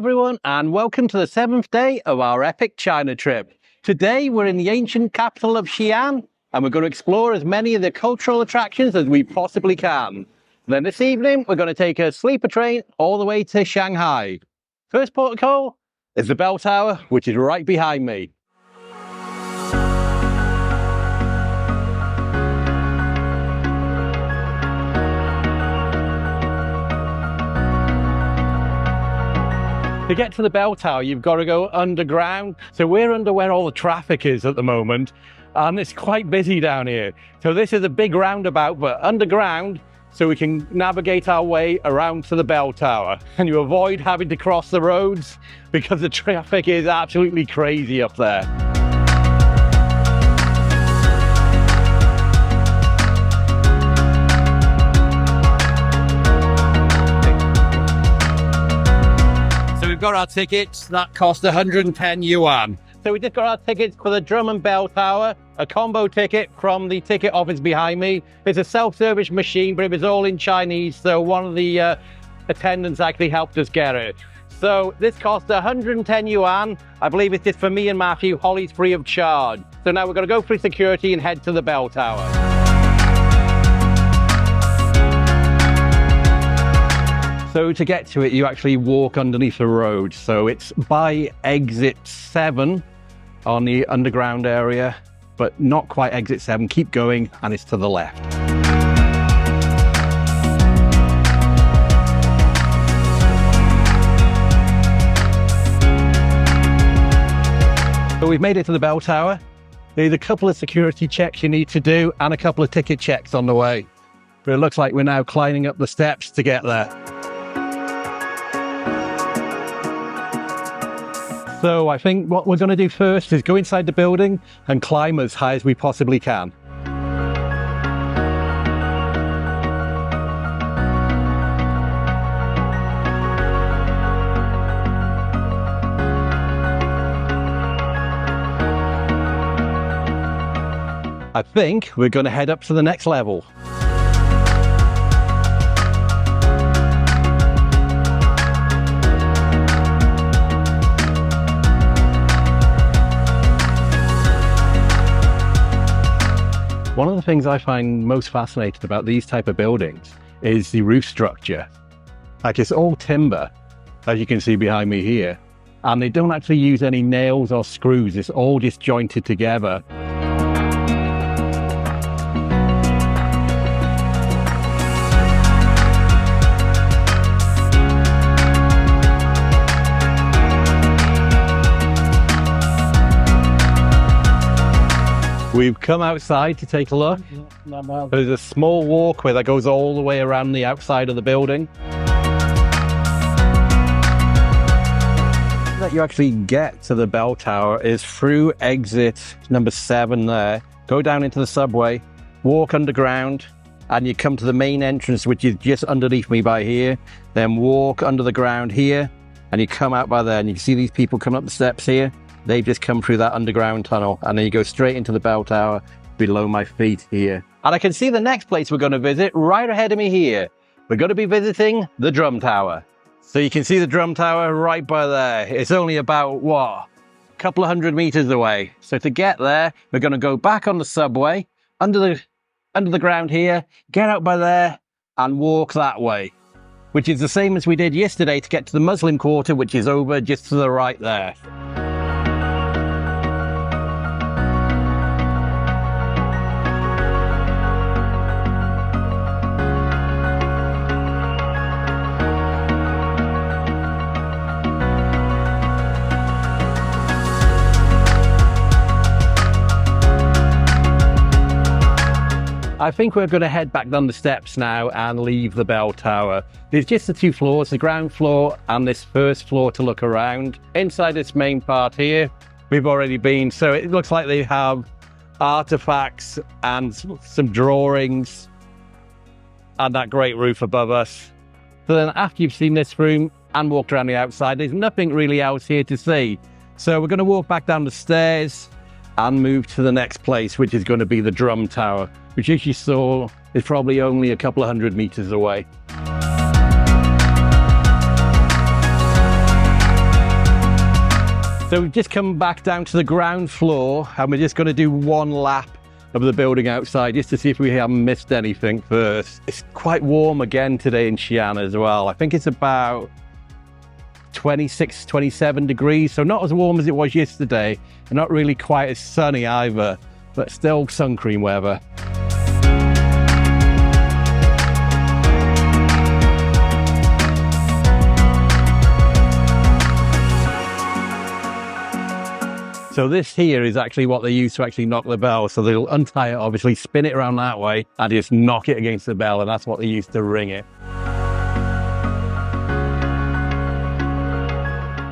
everyone, and welcome to the 7th day of our epic China trip. Today we're in the ancient capital of Xi'an, and we're going to explore as many of the cultural attractions as we possibly can. Then this evening we're going to take a sleeper train all the way to Shanghai. First port of call is the Bell Tower, which is right behind me. To get to the Bell Tower, you've got to go underground. So we're under where all the traffic is at the moment, and it's quite busy down here. So this is a big roundabout, but underground, so we can navigate our way around to the Bell Tower. And you avoid having to cross the roads because the traffic is absolutely crazy up there. We've got our tickets that cost 110 yuan. So we just got our tickets for the Drum and Bell Tower, a combo ticket from the ticket office behind me. It's a self-service machine, but it was all in Chinese, so one of the attendants actually helped us get it. So this cost 110 yuan. I believe it's just for me and Matthew. Holly's free of charge. So now we're going to go through security and head to the Bell Tower. So to get to it, you actually walk underneath the road. So it's by exit 7 on the underground area, but not quite exit 7. Keep going, and it's to the left. So we've made it to the Bell Tower. There's a couple of security checks you need to do and a couple of ticket checks on the way. But it looks like we're now climbing up the steps to get there. So I think what we're going to do first is go inside the building and climb as high as we possibly can. I think we're going to head up to the next level. One of the things I find most fascinating about these type of buildings is the roof structure. Like, it's all timber, as you can see behind me here, and they don't actually use any nails or screws. It's all just jointed together. We've come outside to take a look. There's a small walkway that goes all the way around the outside of the building. That you actually get to the Bell Tower is through exit number 7 there. Go down into the subway, walk underground, and you come to the main entrance, which is just underneath me by here. Then walk under the ground here, and you come out by there, and you can see these people coming up the steps here. They've just come through that underground tunnel, and then you go straight into the Bell Tower below my feet here. And I can see the next place we're going to visit right ahead of me here. We're going to be visiting the Drum Tower. So you can see the Drum Tower right by there. It's only about, what, a couple of 100 meters away. So to get there, we're going to go back on the subway, under the ground here, get out by there, and walk that way, which is the same as we did yesterday to get to the Muslim Quarter, which is over just to the right there. I think we're going to head back down the steps now and leave the Bell Tower. There's just the 2 floors, the ground floor and this first floor to look around. Inside this main part here, we've already been, so it looks like they have artifacts and some drawings and that great roof above us. So then after you've seen this room and walked around the outside, there's nothing really else here to see. So we're going to walk back down the stairs and move to the next place, which is going to be the Drum Tower, which, as you saw, is probably only a couple of 100 meters away. So we've just come back down to the ground floor and we're just going to do one lap of the building outside just to see if we haven't missed anything first. It's quite warm again today in Xi'an as well. I think it's about 26, 27 degrees, so not as warm as it was yesterday and not really quite as sunny either, but still sun cream weather. So this here is actually what they use to actually knock the bell. So they'll untie it, obviously, spin it around that way and just knock it against the bell, and that's what they use to ring it.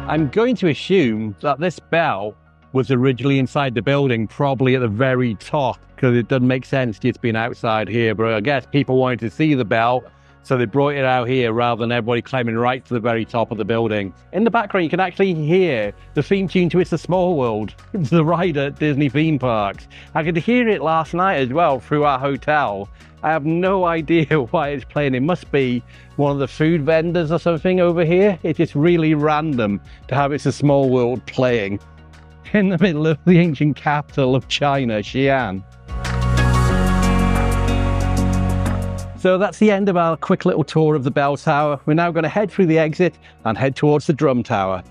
I'm going to assume that this bell was originally inside the building, probably at the very top, because it doesn't make sense just being outside here. But I guess people wanted to see the bell, so they brought it out here rather than everybody climbing right to the very top of the building. In the background, you can actually hear the theme tune to It's a Small World. It's the ride at Disney theme parks. I could hear it last night as well through our hotel. I have no idea why it's playing. It must be one of the food vendors or something over here. It's just really random to have It's a Small World playing in the middle of the ancient capital of China, Xi'an. So that's the end of our quick little tour of the bell tower. We're now going to head through the exit and head towards the drum tower.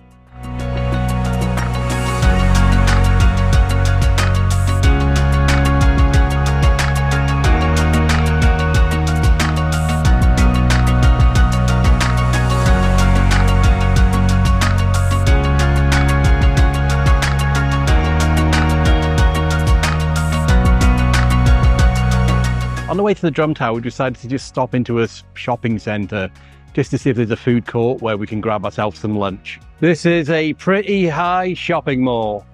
On the way to the drum tower, we decided to just stop into a shopping centre just to see if there's a food court where we can grab ourselves some lunch. This is a pretty high shopping mall.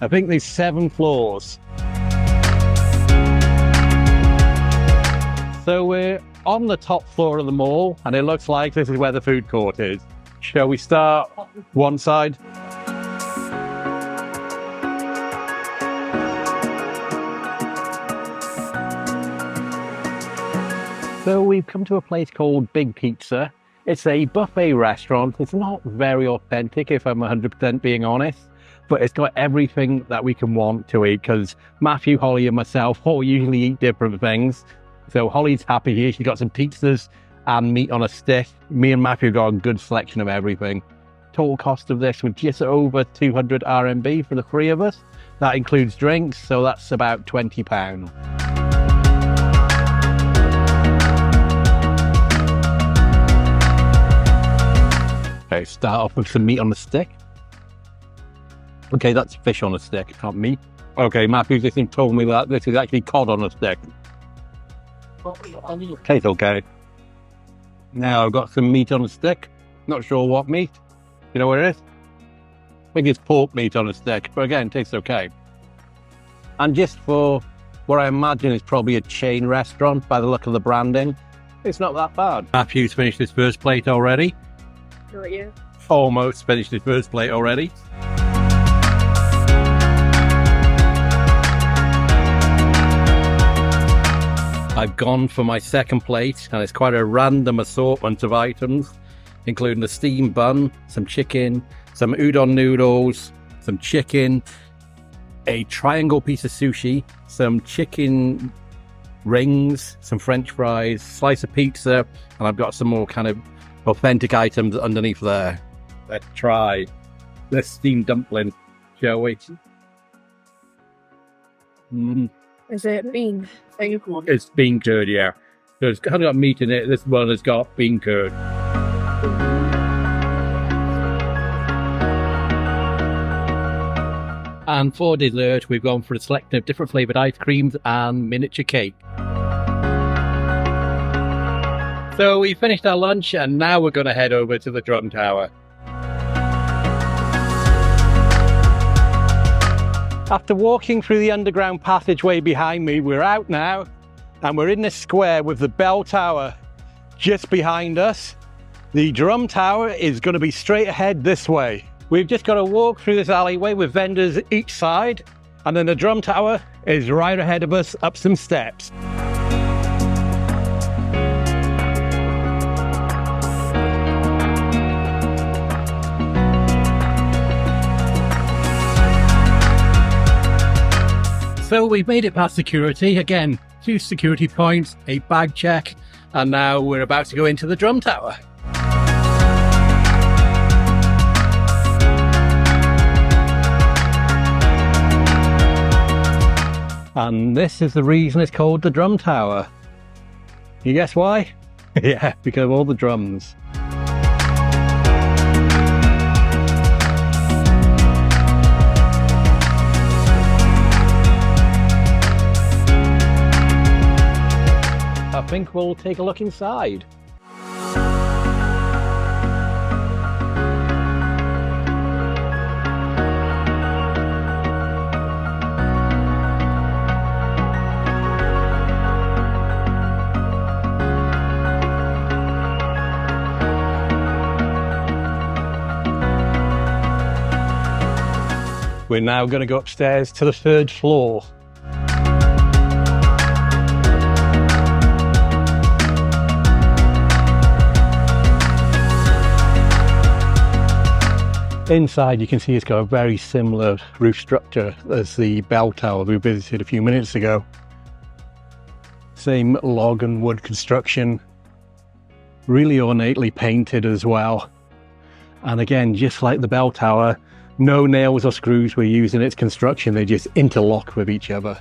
I think there's 7 floors. So we're on the top floor of the mall and it looks like this is where the food court is. Shall we start one side? So we've come to a place called Big Pizza. It's a buffet restaurant. It's not very authentic, if I'm 100% being honest, but it's got everything that we can want to eat because Matthew, Holly and myself all usually eat different things. So Holly's happy here. She's got some pizzas and meat on a stick. Me and Matthew got a good selection of everything. Total cost of this was just over 200 RMB for the 3 of us. That includes drinks, so that's about £20. Okay, start off with some meat on the stick. Okay, that's fish on a stick, not meat. Okay, Matthew just told me that this is actually cod on a stick. Okay, it's okay. Now I've got some meat on a stick. Not sure what meat. You know what it is? I think it's pork meat on a stick, but again, it tastes okay. And just for what I imagine is probably a chain restaurant by the look of the branding, it's not that bad. Matthew's finished his first plate already. Yeah. Almost finished his first plate already. I've gone for my second plate and it's quite a random assortment of items, including a steamed bun, some chicken, some udon noodles, some chicken, a triangle piece of sushi, some chicken rings, some french fries, slice of pizza, and I've got some more kind of authentic items underneath there. Let's try this steamed dumpling, shall we? Is it bean? It's bean curd, yeah. So it's kind of got meat in it. This one has got bean curd. And for dessert, we've gone for a selection of different flavoured ice creams and miniature cake. So we finished our lunch and now we're going to head over to the drum tower. After walking through the underground passageway behind me, we're out now and we're in this square with the bell tower just behind us. The drum tower is going to be straight ahead this way. We've just got to walk through this alleyway with vendors each side, and then the drum tower is right ahead of us up some steps. So we've made it past security. Again, 2 security points, a bag check, and now we're about to go into the drum tower. And this is the reason it's called the drum tower. You guess why? Yeah, because of all the drums. I think we'll take a look inside. We're now going to go upstairs to the 3rd floor. Inside you can see it's got a very similar roof structure as the bell tower we visited a few minutes ago. Same log and wood construction, really ornately painted as well. And again, just like the bell tower, no nails or screws were used in its construction, they just interlock with each other.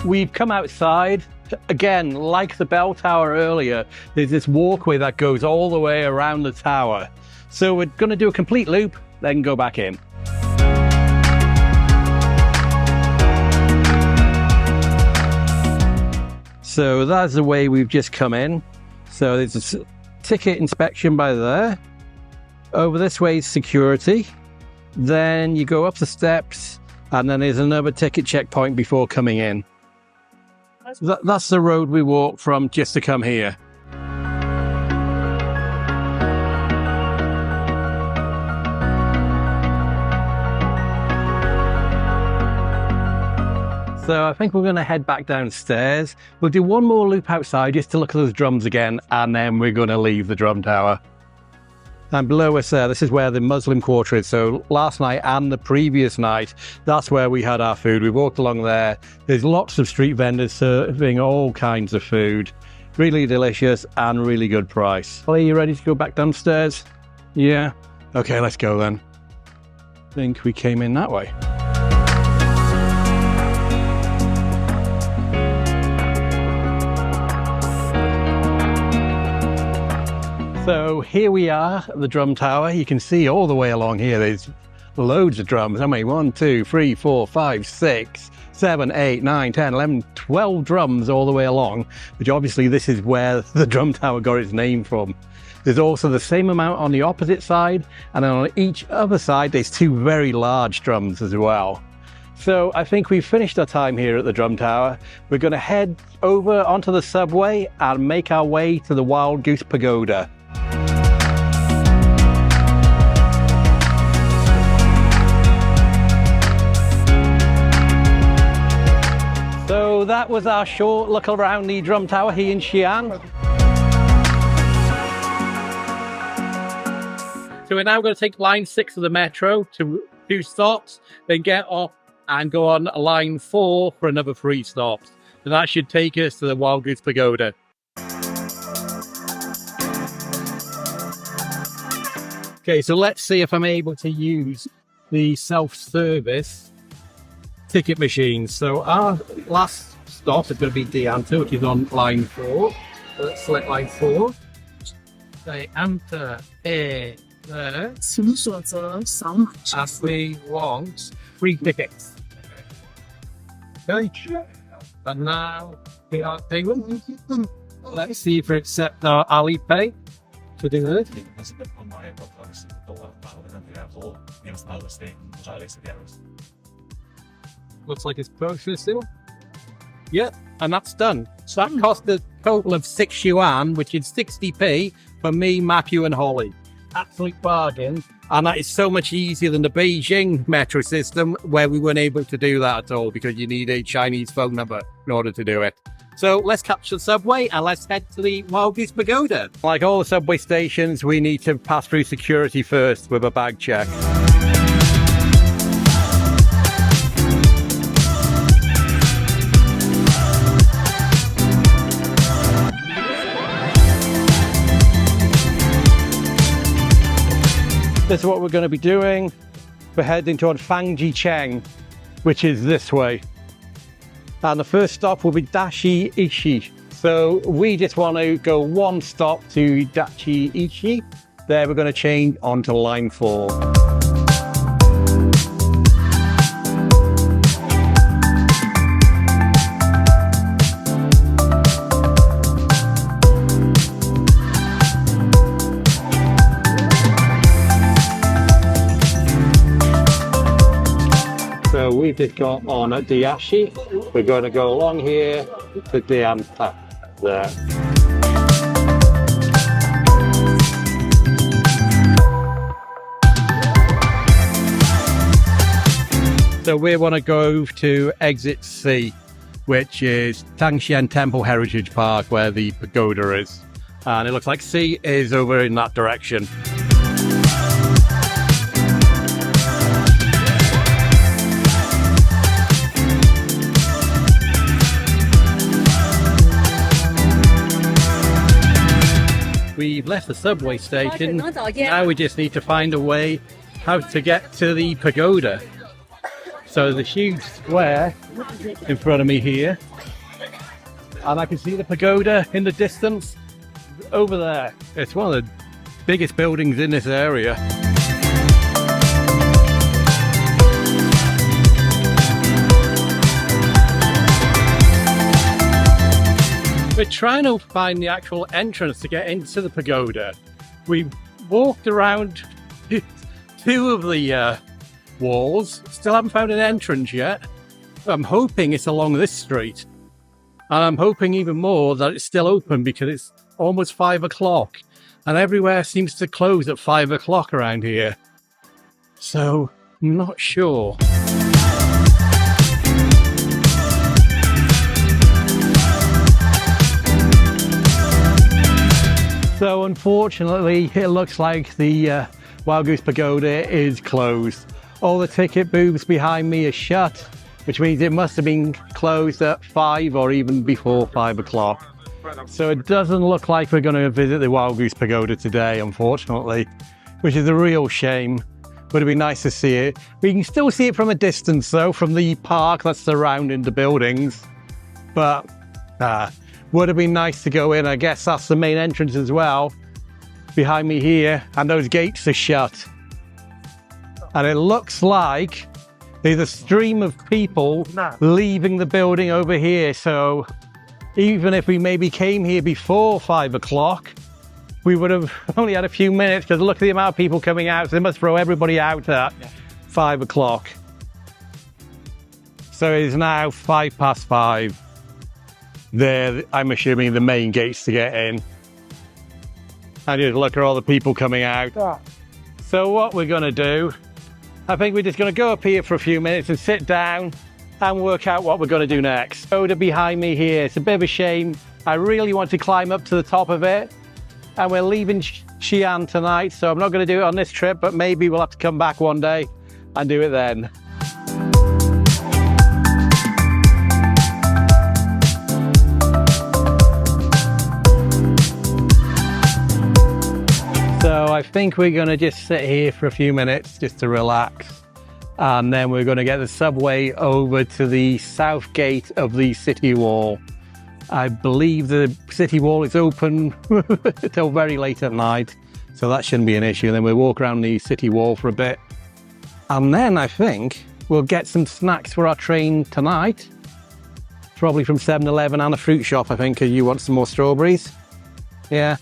We've come outside. Again, like the bell tower earlier, there's this walkway that goes all the way around the tower. So we're going to do a complete loop, then go back in. So that's the way we've just come in. So there's a ticket inspection by there. Over this way is security. Then you go up the steps and then there's another ticket checkpoint before coming in. That's the road we walked from just to come here. So I think we're going to head back downstairs. We'll do one more loop outside just to look at those drums again, and then we're going to leave the drum tower. And below us there, this is where the Muslim quarter is. So last night and the previous night, that's where we had our food. We walked along there. There's lots of street vendors serving all kinds of food. Really delicious and really good price. Are you ready to go back downstairs? Yeah? Okay, let's go then. I think we came in that way. So here we are at the drum tower. You can see all the way along here, there's loads of drums. How many? 1, 2, 3, 4, 5, 6, 7, 8, 9, 10, 11, 12 drums all the way along, which obviously this is where the drum tower got its name from. There's also the same amount on the opposite side, and then on each other side, there's 2 very large drums as well. So I think we've finished our time here at the drum tower. We're going to head over onto the subway and make our way to the Wild Goose Pagoda. So that was our short look around the drum tower here in Xi'an. So we're now going to take line 6 of the metro to 2 stops, then get off and go on line 4 for another 3 stops. And that should take us to the Wild Goose Pagoda. Okay, so let's see if I'm able to use the self-service ticket machine. So our last stop is going to be Dianta, which is on line 4. So let's select line 4. Dianta, there. 请选择扫码支 As we want 3 tickets. Okay. And now we are payment. Let's see if we accept our Alipay to do this. Looks like it's processing. Yeah, and that's done. So that cost a total of 6 yuan, which is 60p for me, Matthew and Holly. Absolute bargain. And that is so much easier than the Beijing metro system, where we weren't able to do that at all because you need a Chinese phone number in order to do it. So let's capture the subway and let's head to the Wild Goose Pagoda. Like all the subway stations, we need to pass through security first with a bag check. This is what we're going to be doing. We're heading toward Fangjicheng, which is this way. And the first stop will be Dashi Ishi. So we just want to go one stop to Dashi Ishi. There we're going to change onto line 4. So we've just got on at Dashi. We're going to go along here to Dianta there. So we want to go to exit C, which is Tangshan Temple Heritage Park, where the pagoda is. And it looks like C is over in that direction. We've left the subway station. Now we just need to find a way how to get to the pagoda. So the huge square in front of me here, and I can see the pagoda in the distance over there. It's one of the biggest buildings in this area. We're trying to find the actual entrance to get into the pagoda. We walked around 2 of the walls, still haven't found an entrance yet. I'm hoping it's along this street. And I'm hoping even more that it's still open because it's almost 5 o'clock. And everywhere seems to close at 5 o'clock around here. So, I'm not sure. So unfortunately, it looks like the Wild Goose Pagoda is closed. All the ticket booths behind me are shut, which means it must have been closed at 5 or even before 5 o'clock. So it doesn't look like we're going to visit the Wild Goose Pagoda today, unfortunately, which is a real shame. Would have been nice to see it. We can still see it from a distance though, from the park that's surrounding the buildings. But would have been nice to go in. I guess that's the main entrance as well, behind me here, and those gates are shut. And it looks like there's a stream of people leaving the building over here. So even if we maybe came here before 5 o'clock, we would have only had a few minutes, because look at the amount of people coming out. So they must throw everybody out at 5 o'clock. So it is now 5:05. There, I'm assuming, the main gates to get in. And just look at all the people coming out. So what we're going to do, I think we're just going to go up here for a few minutes and sit down and work out what we're going to do next. Pagoda behind me here, it's a bit of a shame. I really want to climb up to the top of it. And we're leaving Xi'an tonight, so I'm not going to do it on this trip, but maybe we'll have to come back one day and do it then. So I think we're going to just sit here for a few minutes just to relax, and then we're going to get the subway over to the south gate of the city wall. I believe the city wall is open till very late at night, so that shouldn't be an issue. Then we'll walk around the city wall for a bit, and then I think we'll get some snacks for our train tonight, probably from 7-Eleven and a fruit shop, I think, because you want some more strawberries. Yeah.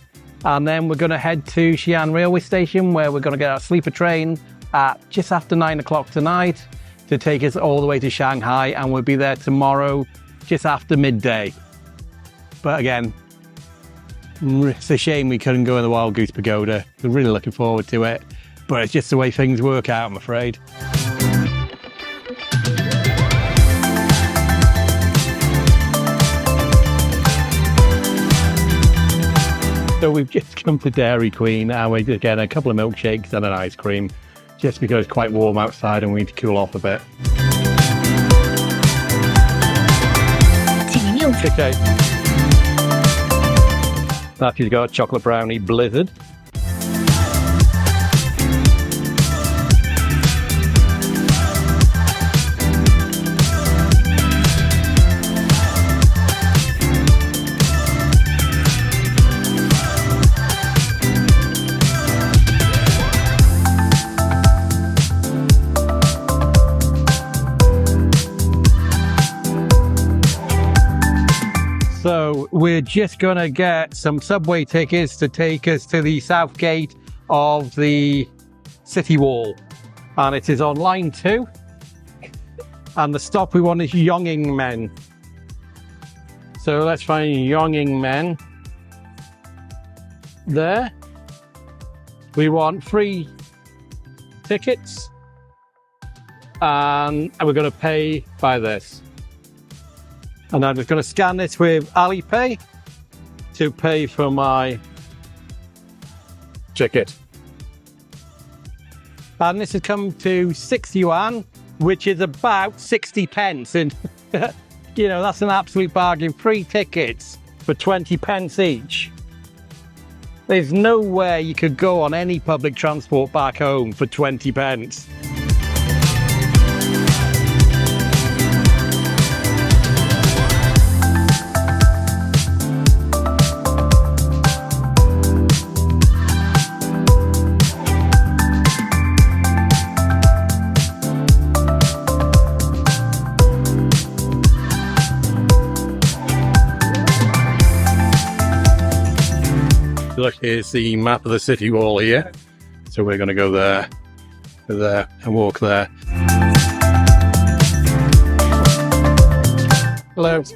And then we're going to head to Xi'an railway station, where we're going to get our sleeper train at just after 9 o'clock tonight to take us all the way to Shanghai, and we'll be there tomorrow just after midday. But again, it's a shame we couldn't go in the Wild Goose Pagoda. We're really looking forward to it, but it's just the way things work out, I'm afraid. So we've just come to Dairy Queen and we're getting a couple of milkshakes and an ice cream just because it's quite warm outside and we need to cool off a bit. Okay. Matthew's got a chocolate brownie blizzard. So we're just gonna get some subway tickets to take us to the south gate of the city wall. And it is on line 2. And the stop we want is Yongingmen. So let's find Yongingmen. There. We want 3 tickets. And we're gonna pay by this. And I'm just going to scan this with Alipay to pay for my ticket. And this has come to 6 yuan, which is about 60 pence. And, you know, that's an absolute bargain. 3 tickets for 20 pence each. There's no way you could go on any public transport back home for 20 pence. Look, here's the map of the city wall here. So we're going to go there, and walk there. Hello. So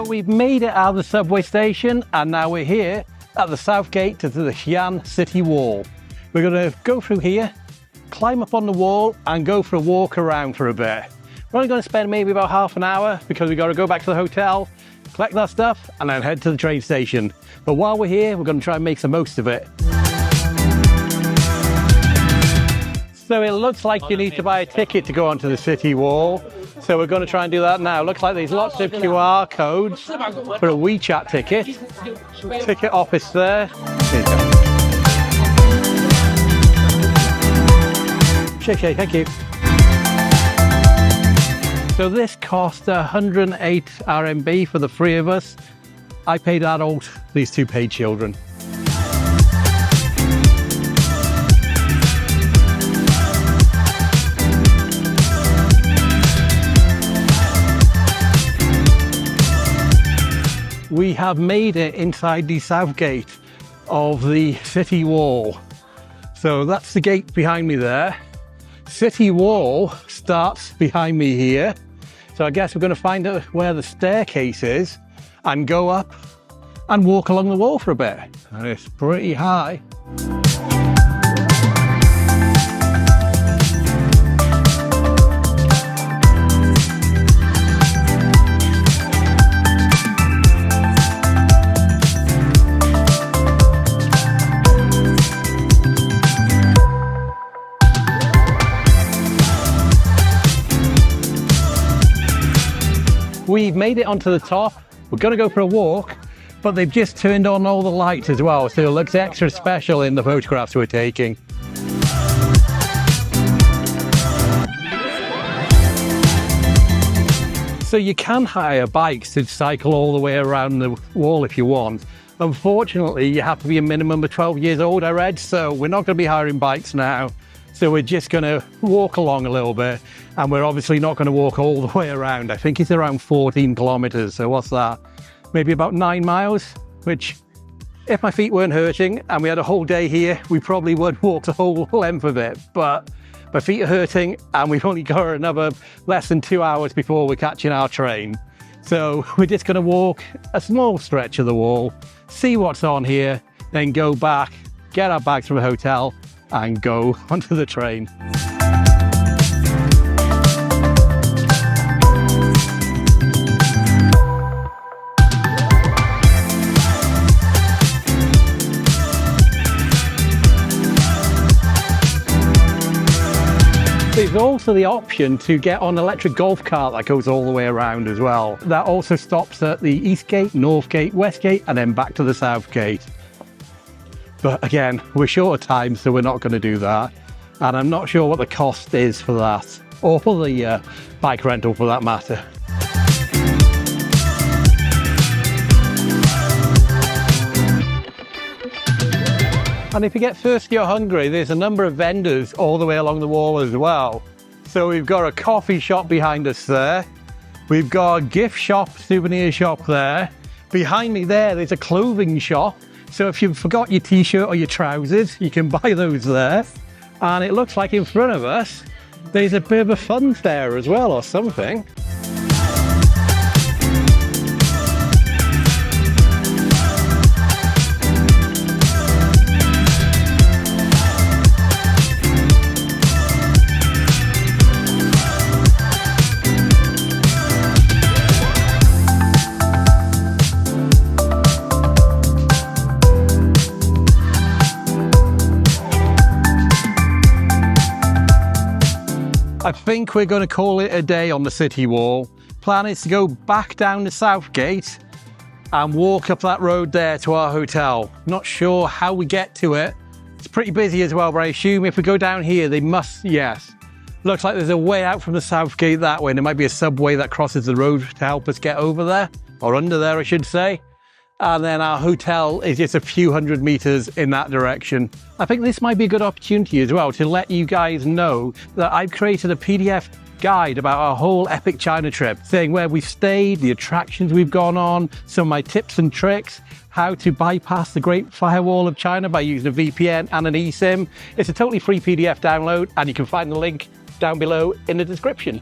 we've made it out of the subway station and now we're here at the south gate to the Xi'an city wall. We're going to go through here, climb up on the wall and go for a walk around for a bit. We're only going to spend maybe about half an hour because we've got to go back to the hotel, collect our stuff and then head to the train station. But while we're here, we're going to try and make the most of it. So it looks like you need to buy a ticket to go onto the city wall. So we're going to try and do that now. Looks like there's lots of QR codes for a WeChat ticket. Ticket office there. There you go. Okay, thank you. So this cost 108 RMB for the 3 of us. I paid adult, these 2 paid children. We have made it inside the south gate of the city wall. So that's the gate behind me there. City wall starts behind me here. So I guess we're going to find out where the staircase is and go up and walk along the wall for a bit. And it's pretty high. We've made it onto the top. We're going to go for a walk, but they've just turned on all the lights as well, so it looks extra special in the photographs we're taking. So you can hire bikes to cycle all the way around the wall if you want. Unfortunately, you have to be a minimum of 12 years old, I read, so we're not going to be hiring bikes now. So we're just going to walk along a little bit, and we're obviously not going to walk all the way around. I think it's around 14 kilometers. So what's that? Maybe about 9 miles, which if my feet weren't hurting and we had a whole day here, we probably would walk the whole length of it. But my feet are hurting and we've only got another less than 2 hours before we're catching our train. So we're just going to walk a small stretch of the wall, see what's on here, then go back, get our bags from the hotel and go onto the train. There's also the option to get on an electric golf cart that goes all the way around as well. That also stops at the East Gate, North Gate, West Gate, and then back to the South Gate. But again, we're short of time, so we're not going to do that. And I'm not sure what the cost is for that, or for the bike rental for that matter. And if you get thirsty or hungry, there's a number of vendors all the way along the wall as well. So we've got a coffee shop behind us there. We've got a gift shop, souvenir shop there. Behind me there's a clothing shop. So if you forgot your t-shirt or your trousers, you can buy those there. And it looks like in front of us, there's a bit of a fun fair as well or something. I think we're going to call it a day on the city wall. Plan is to go back down the South Gate and walk up that road there to our hotel. Not sure how we get to it. It's pretty busy as well, but I assume if we go down here, they must, yes. Looks like there's a way out from the South Gate that way, and there might be a subway that crosses the road to help us get over there, or under there, I should say. And then our hotel is just a few hundred meters in that direction. I think this might be a good opportunity as well to let you guys know that I've created a PDF guide about our whole epic China trip, saying where we've stayed, the attractions we've gone on, some of my tips and tricks, how to bypass the Great Firewall of China by using a VPN and an eSIM. It's a totally free PDF download, and you can find the link down below in the description.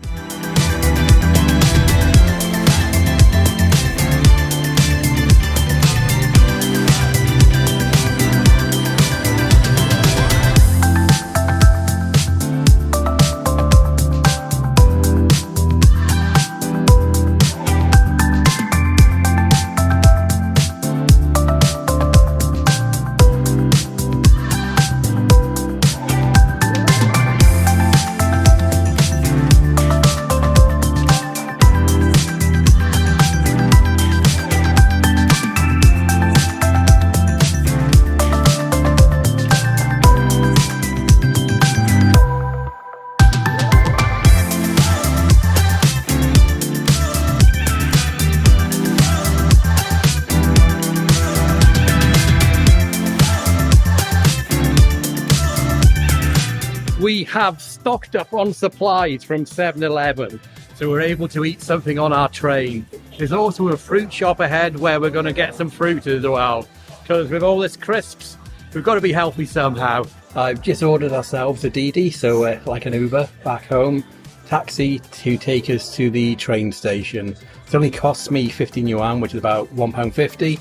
We have stocked up on supplies from 7-Eleven, so we're able to eat something on our train. There's also a fruit shop ahead where we're going to get some fruit as well, because with all this crisps, we've got to be healthy somehow. I've just ordered ourselves a Didi, so like an Uber, back home, taxi to take us to the train station. It only costs me 15 yuan, which is about £1.50,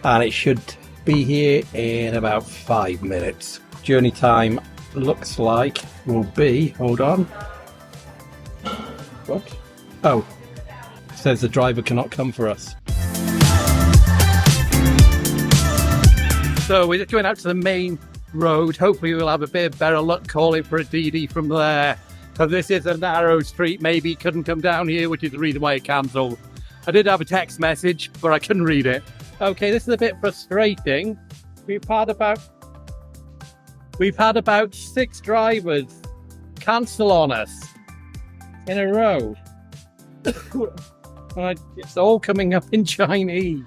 and it should be here in about 5 minutes. Journey time looks like will be, hold on. What? Oh, it says the driver cannot come for us. So we're just going out to the main road. Hopefully we'll have a bit of better luck calling for a Didi from there. Because this is a narrow street, maybe couldn't come down here, which is the reason why it cancelled. I did have a text message, but I couldn't read it. Okay, this is a bit frustrating. We've had about 6 drivers cancel on us in a row. It's all coming up in Chinese.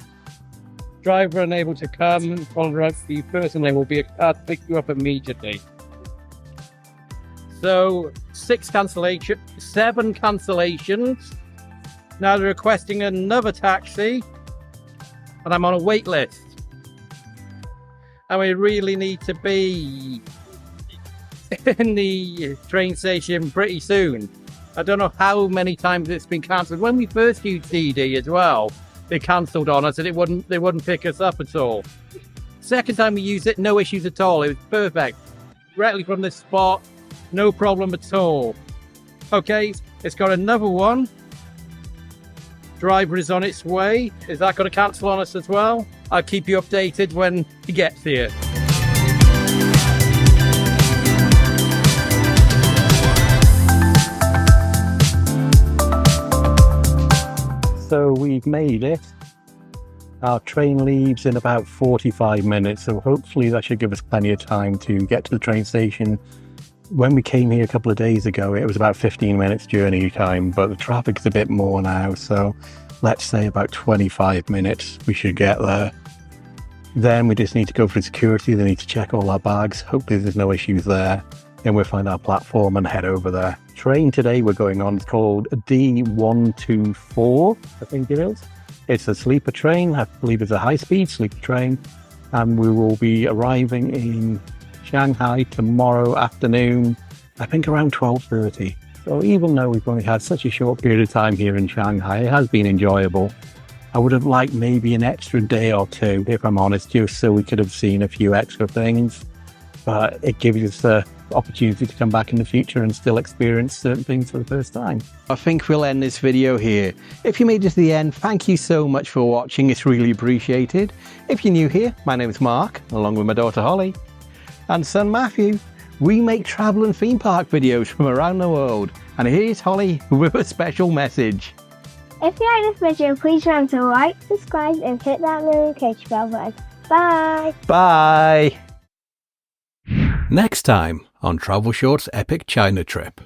Driver unable to come, contact you personally will be a car to pick you up immediately. So 7 cancellations. Now they're requesting another taxi, and I'm on a wait list. And we really need to be in the train station pretty soon. I don't know how many times it's been cancelled. When we first used DD as well, they cancelled on us and they wouldn't pick us up at all. Second time we used it, no issues at all. It was perfect. Directly from the spot, no problem at all. Okay, it's got another one. Driver is on its way. Is that going to cancel on us as well? I'll keep you updated when he gets here. so we've made it. Our train leaves in about 45 minutes, so hopefully that should give us plenty of time to get to the train station. When we came here a couple of days ago, it was about 15 minutes journey time, but the traffic is a bit more now, so let's say about 25 minutes we should get there. Then we just need to go through security. They need to check all our bags. Hopefully there's no issues there. Then we'll find our platform and head over there. Train today we're going on is called D124, I think it is. It's a sleeper train. I believe it's a high-speed sleeper train. And we will be arriving in Shanghai tomorrow afternoon, I think around 12:30. So even though we've only had such a short period of time here in Shanghai, it has been enjoyable. I would have liked maybe an extra day or two, if I'm honest, just so we could have seen a few extra things. But it gives us the opportunity to come back in the future and still experience certain things for the first time. I think we'll end this video here. If you made it to the end, thank you so much for watching. It's really appreciated. If you're new here, my name is Mark, along with my daughter Holly and son Matthew. We make travel and theme park videos from around the world. And here's Holly with a special message. If you like this video, please remember to like, subscribe and hit that notification bell button. Bye! Bye! Next time on Travel Shorts Epic China Trip.